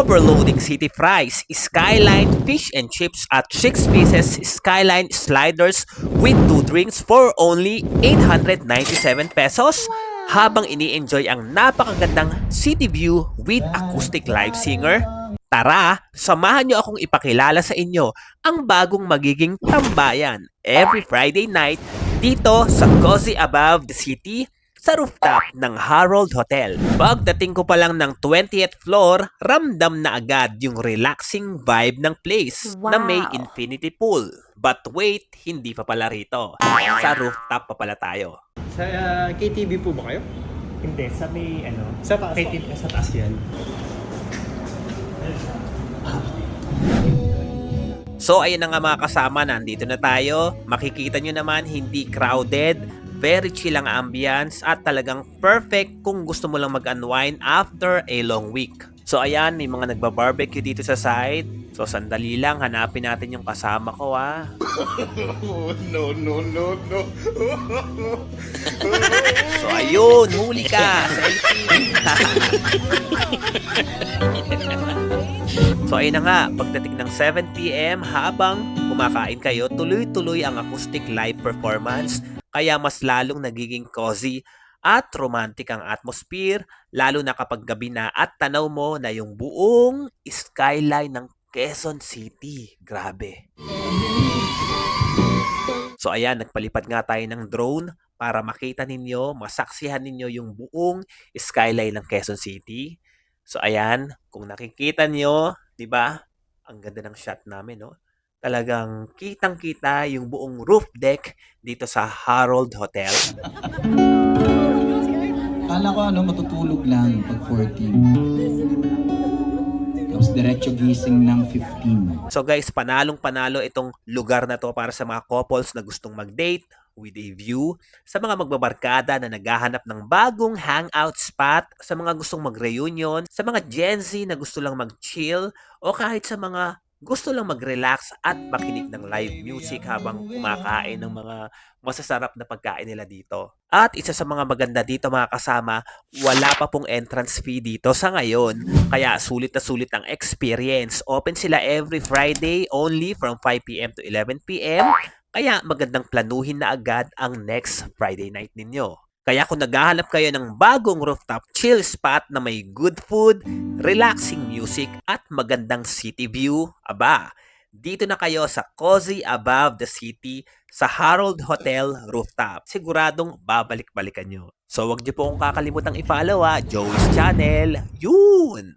overloading city fries, skyline fish and chips at 6 pieces skyline sliders with 2 drinks for only 897 pesos habang ini-enjoy ang napakagandang city view with acoustic live singer. Tara, samahan niyo akong ipakilala sa inyo ang bagong magiging tambayan every Friday night dito sa Cozy Above the City sa rooftop ng Harold Hotel. Pagdating ko pa lang ng 20th floor, ramdam na agad yung relaxing vibe ng place na may infinity pool. But wait, hindi pa pala rito. Sa rooftop pa pala tayo. Sa KTV po ba kayo? Hindi, sa may ano, Sa taas kay pa? sa taas yan. So ayun na nga mga kasama, nandito na tayo. Makikita nyo naman, hindi crowded. Very chill ang ambience at talagang perfect kung gusto mo lang mag-unwind after a long week. So ayan, may mga nagba-barbecue dito sa side. So sandali lang, hanapin natin yung kasama ko No. So ayun, huli ka! Selfie! So ayun na nga, pagdating ng 7 PM habang kumakain kayo, tuloy-tuloy ang acoustic live performance. Kaya mas lalong nagiging cozy at romantic ang atmosphere, lalo na kapag gabi na at tanaw mo na yung buong skyline ng Quezon City. Grabe. So ayan, nagpalipad nga tayo ng drone para makita ninyo, masaksihan ninyo yung buong skyline ng Quezon City. So ayan, kung nakikita nyo, di ba? Ang ganda ng shot namin, no? Talagang kitang-kita yung buong roof deck dito sa Harold Hotel. Kala ko matutulog lang pag 14. Tapos diretso gising ng 15. So guys, panalong-panalo itong lugar na to para sa mga couples na gustong mag-date with a view, sa mga magbabarkada na naghahanap ng bagong hangout spot, sa mga gustong mag-reunion, sa mga Gen Z na gusto lang mag-chill, o kahit sa mga gusto lang mag-relax at makinig ng live music habang kumakain ng mga masasarap na pagkain nila dito. At isa sa mga maganda dito mga kasama, wala pa pong entrance fee dito sa ngayon. Kaya sulit na sulit ang experience. Open sila every Friday only from 5 PM to 11 PM. Kaya magandang planuhin na agad ang next Friday night ninyo. Kaya kung naghahanap kayo ng bagong rooftop chill spot na may good food, relaxing music at magandang city view, aba, dito na kayo sa Cozy Above the City sa Harold Hotel Rooftop. Siguradong babalik-balikan nyo. So wag niyo po kung kakalimutang i-follow Joey's Channel. Yun!